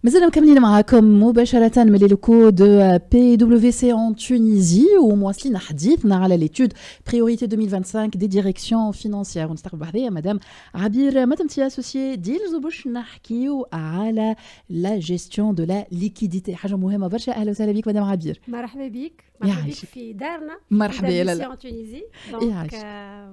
مازلنا مكملين معاكم مباشرة من لوكو دو PwC en Tunisie ومواصلين حديثنا على l'étude priorité 2025 des directions financières. ونستقبل بحذايا مدام عبير متمتي associée ديلز وباش نحكيو على la gestion de la liquidité. حاجة مهمة برشا. أهلا وسهلا بك مدام عبير. مرحبا بك. مرحبا بك في دارنا. مرحبا يا لالا. en Tunisie. Donc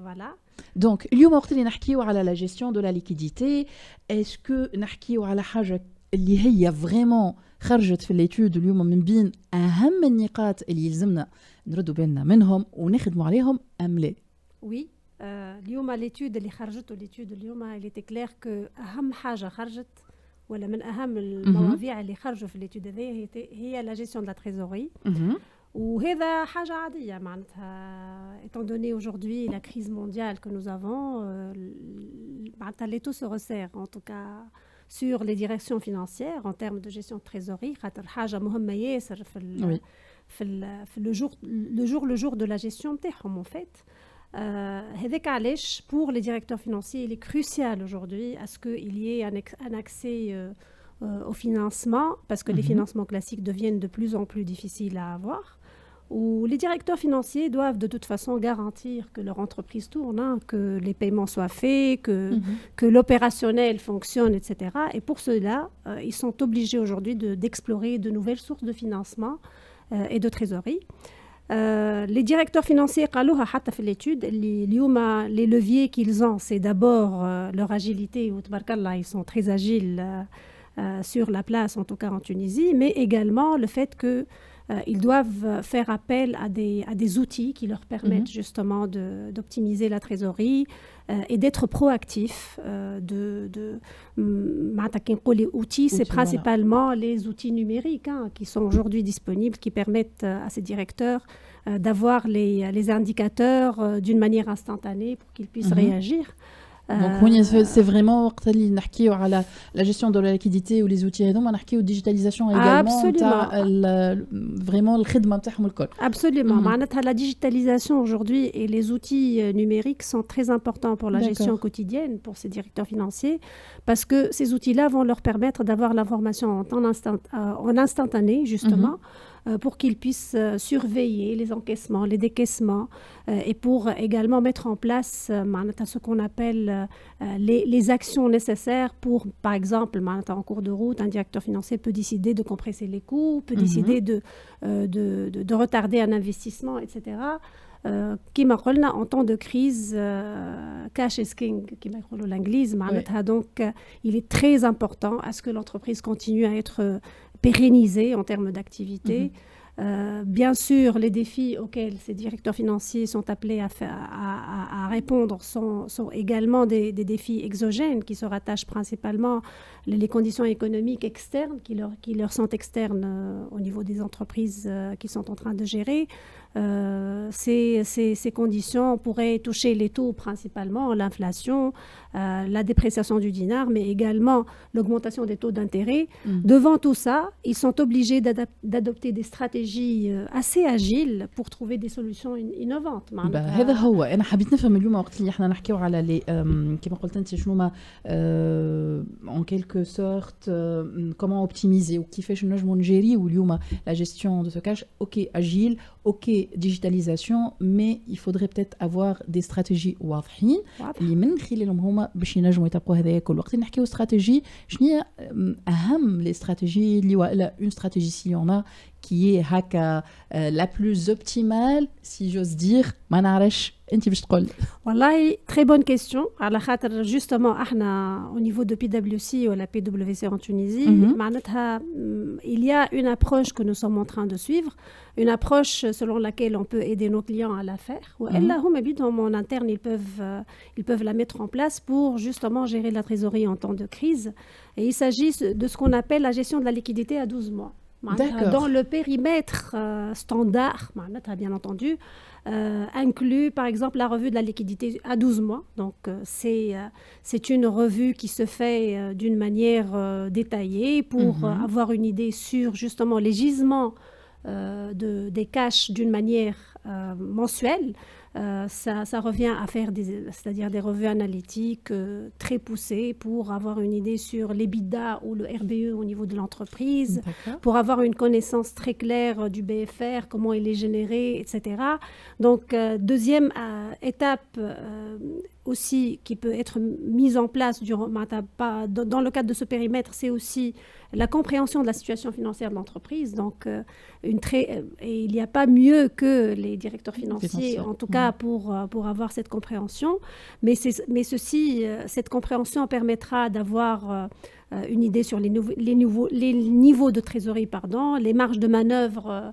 voilà. Donc اليوم وقت اللي نحكيو على la gestion de la liquidité, est-ce que نحكيو على حاجة اللي هي فريمون خرجت في الاتيود اليوم من بين اهم النقاط اللي يلزمنا نردوا بالنا منهم ونخدموا عليهم ام لا؟ وي اليوم الاتيود اللي خرجت الاتيود اليوم اللي تكلير كو اهم حاجه خرجت ولا من اهم المواضيع اللي خرجوا في الاتيود هي لا جيستيون دو لا تريزوري. وهذا حاجه عاديه معناتها étant donné aujourd'hui la crise mondiale que nous avons معناتها les taux se resserrent en tout cas sur les directions financières en termes de gestion de trésorerie. خاطر حاجة مهمة ياسر في le jour de la gestion نتاعهم en fait. هذاك علاش pour les directeurs financiers il est crucial aujourd'hui à ce qu'il y ait un accès au financement parce que les financements classiques deviennent de plus en plus difficiles à avoir. Où les directeurs financiers doivent de toute façon garantir que leur entreprise tourne, que les paiements soient faits, que l'opérationnel fonctionne, etc. Et pour cela, ils sont obligés aujourd'hui d'explorer de nouvelles sources de financement et de trésorerie. Les directeurs financiers, les leviers qu'ils ont, c'est d'abord leur agilité, ils sont très agiles sur la place, en tout cas en Tunisie, mais également le fait que ils doivent faire appel à des outils qui leur permettent justement d'optimiser la trésorerie et d'être proactifs. Les outils, c'est principalement les outils numériques qui sont aujourd'hui disponibles, qui permettent à ces directeurs d'avoir les indicateurs d'une manière instantanée pour qu'ils puissent réagir. Donc c'est vraiment وقت اللي نحكيو على la gestion de la liquidité ou les outils هذوما نحكيو digitalisation également تاع vraiment الخدمة نتاعهم الكل. Absolument. معناتها la digitalisation aujourd'hui et les outils numériques sont très importants pour la gestion quotidienne pour ces directeurs financiers parce que ces outils-là vont leur permettre d'avoir l'information en instantané justement. Pour qu'ils puissent surveiller les encaissements, les décaissements et pour également mettre en place ce qu'on appelle les actions nécessaires pour, par exemple, en cours de route, un directeur financier peut décider de compresser les coûts, peut décider de retarder un investissement, etc. كما قلنا en temps de crise cash is king كما يقولوا l'anglais معناتها donc il est très important à ce que l'entreprise continue à être pérennisée en termes d'activité. Bien sûr, les défis auxquels ces directeurs financiers sont appelés à répondre sont également des défis exogènes qui se rattachent principalement les conditions économiques externes qui leur sont externes au niveau des entreprises qu'ils sont en train de gérer. Ces conditions pourraient toucher les taux principalement, l'inflation, la dépréciation du dinar, mais également l'augmentation des taux d'intérêt. Devant tout ça, ils sont obligés d'adopter des stratégies assez agiles pour trouver des solutions innovantes. هذا هو أنا حبيت نفهم اليوم وقت اللي احنا نحكيو على لي كما قلت أنت شنو ما en quelque sorte comment optimiser وكيفاش نجمو نجيريو اليوم la gestion de ce cash. Ok agile, ok digitalisation, mais il faudrait peut-être avoir des stratégies واضحين اللي من خلالهم هما باش ينجموا يطبقوا هذايا كل وقت نحكيو استراتيجي. شنو هي اهم لي استراتيجي اللي ولا une stratégie si on a qui est هكا la plus optimale si j'ose dire ما نعرفش انت باش تقول. والله très bonne question على خاطر justement احنا au niveau de PwC ou la PwC en Tunisie معناتها il y a une approche que nous sommes en train de suivre, une approche selon laquelle on peut aider nos clients à la faire والا هم بيدهم en interne ils peuvent la mettre en place pour justement gérer la trésorerie en temps de crise. Et il s'agit de ce qu'on appelle la gestion de la liquidité à 12 mois. Dans le périmètre standard, bien entendu, inclut par exemple la revue de la liquidité à 12 mois. Donc c'est une revue qui se fait d'une manière détaillée pour avoir une idée sur justement les gisements des cash d'une manière mensuels. Ça revient à faire c'est-à-dire des revues analytiques très poussées pour avoir une idée sur l'EBITDA ou le RBE au niveau de l'entreprise, pour avoir une connaissance très claire du BFR, comment il est généré, etc. Donc, deuxième étape aussi qui peut être mise en place dans le cadre de ce périmètre, c'est aussi la compréhension de la situation financière de l'entreprise. Donc, et il n'y a pas mieux que les directeurs financiers, en tout cas pour avoir cette compréhension. Mais cette compréhension permettra d'avoir une idée sur les niveaux de trésorerie, les marges de manœuvre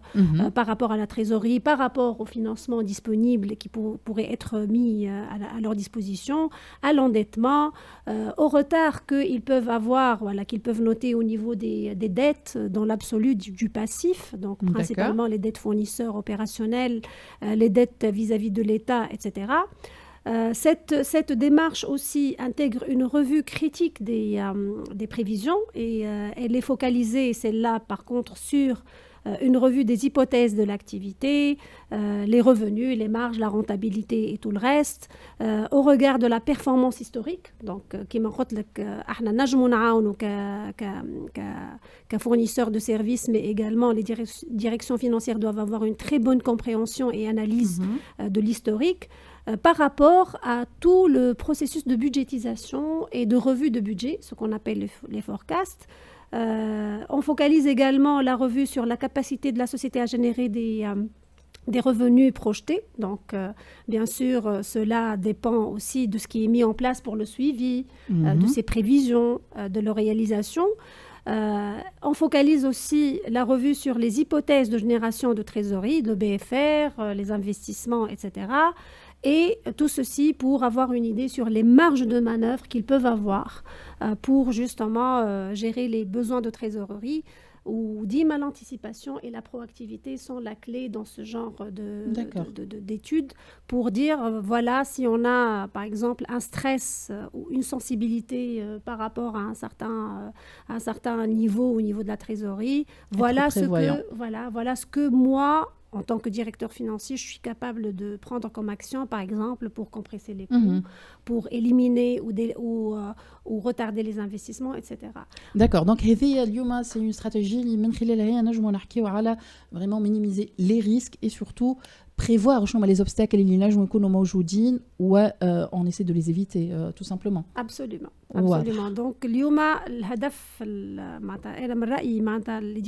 par rapport à la trésorerie, par rapport au financement disponible qui pourrait être mis à leur disposition, à l'endettement, au retard qu'ils peuvent avoir, qu'ils peuvent noter au niveau des dettes dans l'absolu du passif, donc principalement les dettes fournisseurs opérationnelles, les dettes vis-à-vis de l'État, etc. Cette démarche aussi intègre une revue critique des prévisions et elle est focalisée, celle-là par contre, sur une revue des hypothèses de l'activité, les revenus, les marges, la rentabilité et tout le reste, au regard de la performance historique. Donc, كما قلت لك احنا نجمو نعاونوا كfournisseurs de services, mais également les directions financières doivent avoir une très bonne compréhension et analyse de l'historique par rapport à tout le processus de budgétisation et de revue de budget, ce qu'on appelle les forecasts. On focalise également la revue sur la capacité de la société à générer des revenus projetés. Donc, bien sûr, cela dépend aussi de ce qui est mis en place pour le suivi, de ses prévisions, de leur réalisation. On focalise aussi la revue sur les hypothèses de génération de trésorerie, de BFR, les investissements, etc. Et tout ceci pour avoir une idée sur les marges de manœuvre qu'ils peuvent avoir pour justement gérer les besoins de trésorerie, où l'anticipation et la proactivité sont la clé dans ce genre d'études pour dire, voilà, si on a par exemple un stress ou une sensibilité par rapport à un certain niveau au niveau de la trésorerie, voilà ce que moi, en tant que directeur financier, je suis capable de prendre comme action, par exemple, pour compresser les coûts, pour éliminer ou retarder les investissements, etc. D'accord. Donc, c'est une stratégie qui permet vraiment minimiser les risques et surtout prévoir les obstacles ou on essaie de les éviter tout simplement. Absolument. Absolument. Donc, les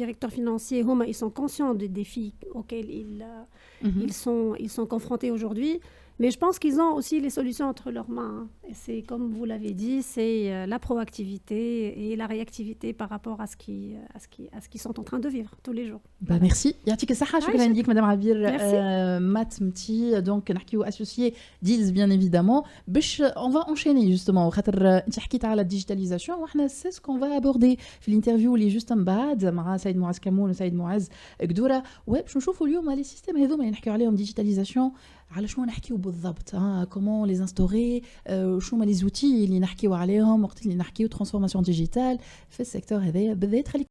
directeurs financiers, ils sont conscients des défis auxquels ils sont confrontés aujourd'hui. Mais je pense qu'ils ont aussi les solutions entre leurs mains. Et c'est, comme vous l'avez dit, c'est la proactivité et la réactivité par rapport à ce qu'ils sont en train de vivre tous les jours. Merci. Yatik Saha, shukran lik, Madame Abir Mat Mti, donc نحكيو associé Deals bien évidemment. On va enchaîner justement. انت حكيت على الديجيتاليزاسيون واحنا c'est ce qu'on va aborder في الانترفيو اللي جوست من بعد مع سيد معز كمون وسيد معز قدوره. باش نشوفوا اليوم لي سيستيم هذوما اللي نحكيو عليهم ديجيتاليزاسيون على شنو نحكيو بالضبط comment les instaurer شنو هما les outils اللي نحكيو عليهم وقت اللي نحكيو transformation digitale في السيكتور هذايا بالذات.